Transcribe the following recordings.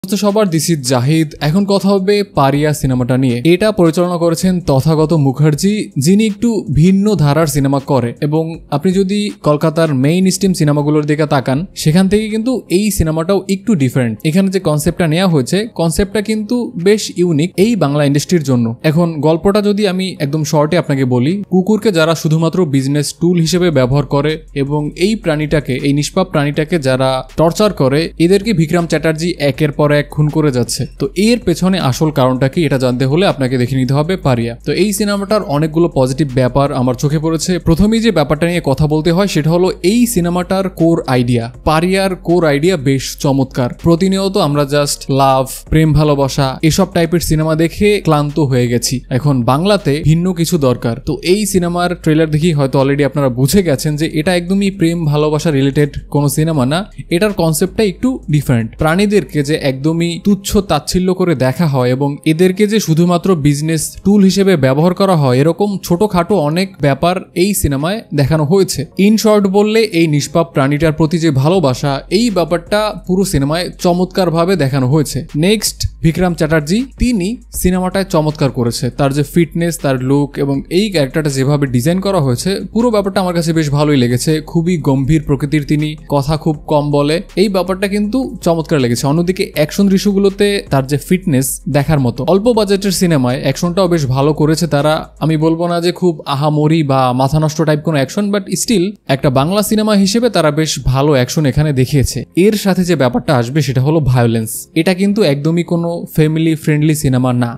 সবার this is Zahid. এখন কথা হবে পারিয়া সিনেমাটা নিয়ে। এটা পরিচালনা করেছেন তথাগত মুখার্জি, যিনি একটু ভিন্ন ধারার সিনেমা করে এবং আপনি যদি কলকাতার মেইন স্ট্রিম সিনেমাগুলোর দিকে তাকান সেখান থেকে কিন্তু এই সিনেমাটাও একটু ডিফারেন্ট। এখানে যে কনসেপ্টটা নেওয়া হয়েছে কনসেপ্টটা কিন্তু বেশ ইউনিক এই বাংলা ইন্ডাস্ট্রির জন্য। এখন গল্পটা যদি আমি একদম শর্টে আপনাকে বলি, কুকুরকে যারা শুধুমাত্র বিজনেস টুল হিসেবে ব্যবহার করে এবং এই প্রাণীটাকে, এই নিষ্পাপ প্রাণীটাকে যারা টর্চার করে, এদেরকে বিক্রম চ্যাটার্জি একের পর এক খুন করে যাচ্ছে। তো এর পেছনে আসল কারণটা কি এটা জানতে হলে আপনাকে দেখে নিতে হবে পারিয়া। তো এই সিনেমাটার অনেকগুলো পজিটিভ ব্যাপার আমার চোখে পড়েছে। প্রথমেই যে ব্যাপারটা নিয়ে কথা বলতে হয় সেটা হলো এই সিনেমাটার কোর আইডিয়া। পারিয়ার কোর আইডিয়া বেশ চমৎকার। প্রতিনিয়ত আমরা জাস্ট লাভ, প্রেম, ভালোবাসা এসব টাইপের সিনেমা দেখে ক্লান্ত হয়ে গেছি। এখন বাংলাতে ভিন্ন কিছু দরকার। তো এই সিনেমার ট্রেলার দেখি হয়তো অলরেডি আপনারা বুঝে গেছেন যে এটা একদমই প্রেম ভালোবাসা রিলেটেড কোনো সিনেমা না। এটার কনসেপ্টটা একটু ডিফারেন্ট। প্রাণীদেরকে যে একদমই তুচ্ছ তাচ্ছিল্য করে দেখা হয় এবং এদেরকে যে শুধুমাত্র বিজনেস টুল হিসেবে ব্যবহার করা হয়, এরকম ছোটখাটো অনেক ব্যাপার এই সিনেমায় দেখানো হয়েছে। ইন শর্ট বললে এই নিষ্পাপ প্রাণীটার প্রতি যে ভালোবাসা, এই ব্যাপারটা পুরো সিনেমায় চমৎকার ভাবে দেখানো হয়েছে। নেক্সট, বিক্রম চ্যাটার্জি, তিনি সিনেমাটায় চমৎকার করেছে। তার যে ফিটনেস, তার লুক এবং এই ক্যারেক্টারটা যেভাবে ডিজাইন করা হয়েছে, পুরো ব্যাপারটা আমার কাছে বেশ ভালোই লেগেছে। খুবই গম্ভীর প্রকৃতির তিনি, কথা খুব কম বলে, এই ব্যাপারটা কিন্তু চমৎকার লেগেছে। অন্যদিকে অ্যাকশন দৃশ্যগুলোতে তার যে ফিটনেস দেখার মতো। অল্প বাজেটের সিনেমায় অ্যাকশনটাও বেশ ভালো করেছে তারা। আমি বলবো না যে খুব আহামরি বা মাথা নষ্ট টাইপ কোনো অ্যাকশন, বাট স্টিল একটা বাংলা সিনেমা হিসেবে তারা বেশ ভালো অ্যাকশন এখানে দেখিয়েছে। এর সাথে যে ব্যাপারটা আসবে সেটা হলো ভায়োলেন্স। এটা কিন্তু একদমই কোনো ফ্যামিলি ফ্রেন্ডলি সিনেমা না।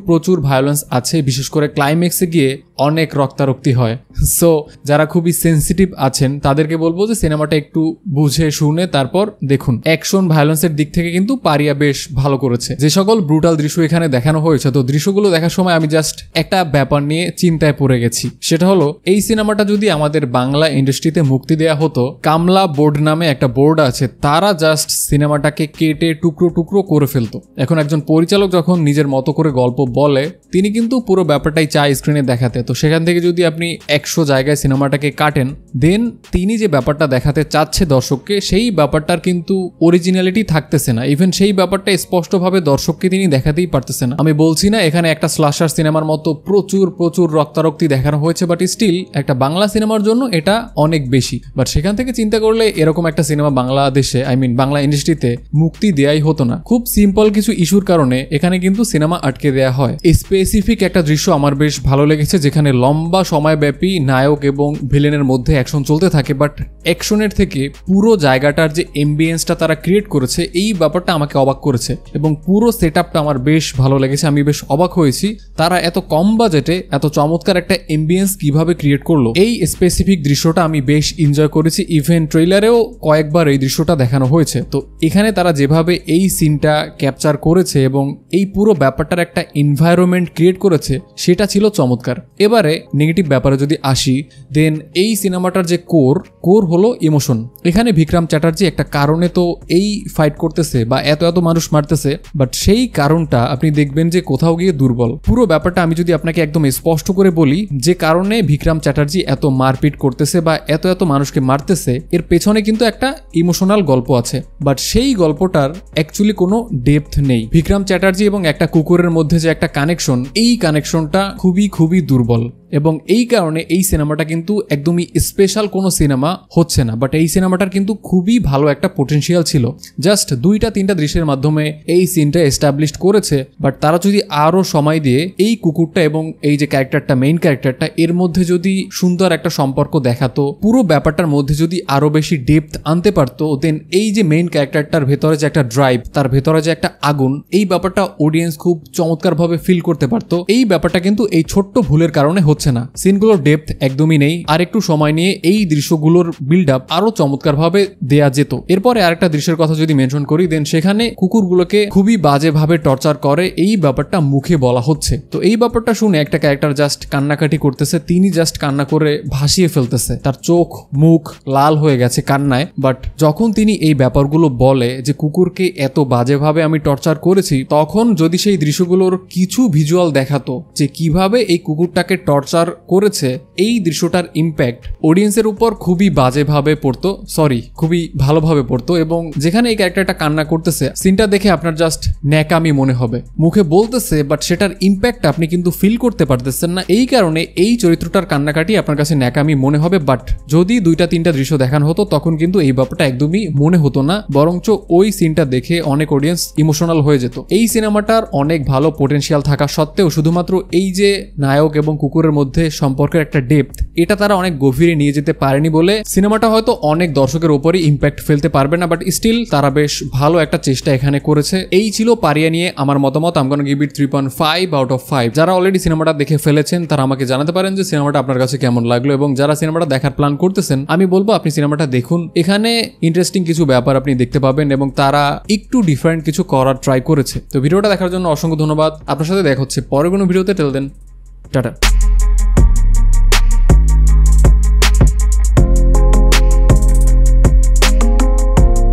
প্রচুর ভায়োলেন্স আছে, বিশেষ করে ক্লাইম্যাক্সে গিয়ে অনেক রক্তারক্তি হয়। সো যারা খুবই সেন্সিটিভ আছেন তাদেরকে বলবো যে সিনেমাটা একটু বুঝে শুনে তারপর দেখুন। অ্যাকশন ভায়োলেন্সের দিক থেকে কিন্তু পারিয়া বেশ ভালো করেছে। যে সকল ব্রুটাল দৃশ্য এখানে দেখানো হয়েছে, তো দৃশ্যগুলো দেখার সময় আমি জাস্ট একটা ব্যাপার নিয়ে চিন্তায় পড়ে গেছি। সেটা হলো এই সিনেমাটা যদি আমাদের বাংলা ইন্ডাস্ট্রিতে মুক্তি দেয়া হতো, কামলা বোর্ড নামে একটা বোর্ড আছে, তারা জাস্ট সিনেমাটাকে কেটে টুকরো করে ফেলতো। এখন একজন পরিচালক যখন নিজের মতো করে গল্প বলে, তিনি কিন্তু পুরো ব্যাপারটাই চায় স্ক্রিনে দেখাতে। তো সেখান থেকে যদি আপনি 100 জায়গায় সিনেমাটাকে কাটেন, দেন তিনি যে ব্যাপারটা দেখাতে চাচ্ছে দর্শককে, সেই ব্যাপারটার কিন্তু অরিজিনালিটি থাকতেছে না। ইভেন সেই ব্যাপারটা স্পষ্টভাবে দর্শককে তিনি দেখাতেই পারতেছে না। আমি বলছি না এখানে একটা স্লাশার সিনেমার মতো প্রচুর রক্তারক্তি দেখানো হয়েছে, বাট স্টিল একটা বাংলা সিনেমার জন্য এটা অনেক বেশি। বাট সেখান থেকে চিন্তা করলে এরকম একটা সিনেমা বাংলাদেশে, বাংলা ইন্ডাস্ট্রিতে মুক্তি দেয়াই হতো না। খুব সিম্পল কিছু ইস্যুর কারণে এখানে কিন্তু সিনেমা আটকে দেয়া হয়। স্পেসিফিক একটা দৃশ্য আমার বেশ ভালো লেগেছে, যেখানে লম্বা সময়ব্যাপী নায়ক এবং ভিলেনের মধ্যে অ্যাকশন চলতে থাকে, বাট অ্যাকশনের থেকে পুরো জায়গাটার যে এম্বিয়েন্সটা তারা ক্রিয়েট করেছে, এই ব্যাপারটা আমাকে অবাক করেছে এবং পুরো সেটআপটা আমার বেশ ভালো লেগেছে। আমি বেশ অবাক হয়েছি তারা এত কম বাজেটে এত চমৎকার একটা এম্বিয়েন্স কিভাবে ক্রিয়েট করলো। এই স্পেসিফিক দৃশ্যটা আমি বেশ এনজয় করেছি। ইভেন ট্রেইলারেও কয়েকবার এই দৃশ্যটা দেখানো হয়েছে। তো এখানে তারা যেভাবে এই সিনটা ক্যাপচার করেছে এবং এই পুরো ব্যাপারটার একটা এনভায়রনমেন্ট ক্রিয়েট করেছে, সেটা ছিল চমৎকার। এবারে নেগেটিভ ব্যাপারে যদি আসি, দেন এই সিনেমাটার যে কোর হলো ইমোশন। এখানে বিক্রম চ্যাটার্জি একটা কারণে তো এই ফাইট করতেছে বা এত মানুষ মারতেছে, বাট সেই কারণটা আপনি দেখবেন যে কোথাও গিয়ে দুর্বল। পুরো ব্যাপারটা আমি যদি আপনাকে একদম স্পষ্ট করে বলি, যে কারণে বিক্রম চ্যাটার্জি এত মারপিট করতেছে বা এত মানুষকে মারতেছে, এর পেছনে কিন্তু একটা ইমোশনাল গল্প আছে, বাট সেই গল্পটার অ্যাকচুয়ালি কোনো ডেপথ নেই। বিক্রম চ্যাটার্জি এবং একটা কুকুরের মধ্যে যে একটা কানেকশন, এই কানেকশনটা খুবই দুর্বল এবং এই কারণে এই সিনেমাটা কিন্তু একদমই স্পেশাল কোনো সিনেমা হচ্ছে না। বাট এই সিনেমাটার কিন্তু খুবই ভালো একটা পোটেনশিয়াল ছিল। জাস্ট 2-3টা দৃশ্যের মাধ্যমে এই সিনটা এস্টাবলিশ করেছে, বাট তারা যদি আরো সময় দিয়ে এই কুকুরটা এবং এই যে ক্যারেক্টারটা, মেইন ক্যারেক্টারটা, এর মধ্যে যদি সুন্দর একটা সম্পর্ক দেখাতো, পুরো ব্যাপারটার মধ্যে যদি আরো বেশি ডেপথ আনতে পারতো, দেন এই যে মেইন ক্যারেক্টারটার ভেতরে যে একটা ড্রাইভ, তার ভেতরে যে একটা আগুন, এই ব্যাপারটা অডিয়েন্স খুব চমৎকার ভাবে ফিল করতে পারতো। এই ব্যাপারটা কিন্তু এই ছোট্ট ভুলের কারণে হচ্ছে না। সিনগুলোর ডেপথ একদমই নেই। আর একটু সময় নিয়ে এই দৃশ্যগুলোর বিল্ড আপ আরো চমৎকার ভাবে দেয়া যেত। এরপরে আরেকটা দৃশ্যের কথা যদি মেনশন করি, দেন সেখানে কুকুরগুলোকে খুবই বাজে ভাবে টর্চার করে, এই ব্যাপারটা মুখে বলা হচ্ছে। তো এই ব্যাপারটা শুনে একটা ক্যারেক্টার জাস্ট কান্নাকাটি করতেছে, তিনি জাস্ট কান্না করে ভাসিয়ে ফেলতেছে, তার চোখ মুখ লাল হয়ে গেছে কান্নায়। বাট যখন তিনি এই ব্যাপারগুলো বলে যে কুকুরকে এত বাজেভাবে আমি টর্চার করেছি, তখন যদি সেই দৃশ্যগুলোর কিছু ভিজুয়াল দেখাতো যে কিভাবে এই কুকুরটাকে টর্চার টর্চার করেছে এই দৃশ্যটার ইম্প্যাক্ট অডিয়েন্সের উপর খুবই বাজেভাবে পড়তো, খুবই ভালোভাবে পড়তো। এবং যেখানে এই ক্যারেক্টারটা কান্না করতেছে, সিনটা দেখে আপনার জাস্ট ন্যাকামি মনে হবে, মুখে বলতেছে বাট সেটার ইম্প্যাক্ট আপনি কিন্তু ফিল করতে পারতেছেন না। এই কারণে এই চরিত্রটার কান্নাকাটি আপনার কাছে ন্যাকামি মনে হবে। বাট যদি 2-3টা দৃশ্য দেখানো হতো তখন কিন্তু এই ব্যাপারটা একদমই মনে হতো না, বরঞ্চ ওই সিনটা দেখে অনেক অডিয়েন্স ইমোশনাল হয়ে যেত। এই সিনেমাটার অনেক ভালো পোটেনশিয়াল থাকা সত্ত্বেও শুধুমাত্র এই যে নায়ক এবং কুকুরের মধ্যে সম্পর্কের একটা ডেপথ, এটা তারা অনেক গভীরে নিয়ে যেতে পারেনি বলে সিনেমাটা হয়তো অনেক দর্শকের উপরই ইম্প্যাক্ট ফেলতে পারবে না। বাট স্টিল তারা বেশ ভালো একটা চেষ্টা এখানে করেছে। এই ছিল পারিয়া নিয়ে আমার মতামত। I'm gonna give it 3.5 out of 5। যারা অলরেডি সিনেমাটা দেখে ফেলেছেন তারা আমাকে জানাতে পারেন যে সিনেমাটা আপনার কাছে কেমন লাগলো, এবং যারা সিনেমাটা দেখার প্ল্যান করতেছেন আমি বলবো আপনি সিনেমাটা দেখুন। এখানে ইন্টারেস্টিং কিছু ব্যাপার আপনি দেখতে পাবেন এবং তারা একটু ডিফারেন্ট কিছু করার ট্রাই করেছে। তো ভিডিওটা দেখার জন্য অসংখ্য ধন্যবাদ। আপনার সাথে দেখা হচ্ছে পরের কোনো ভিডিওতে। টেল দেন, টাটা।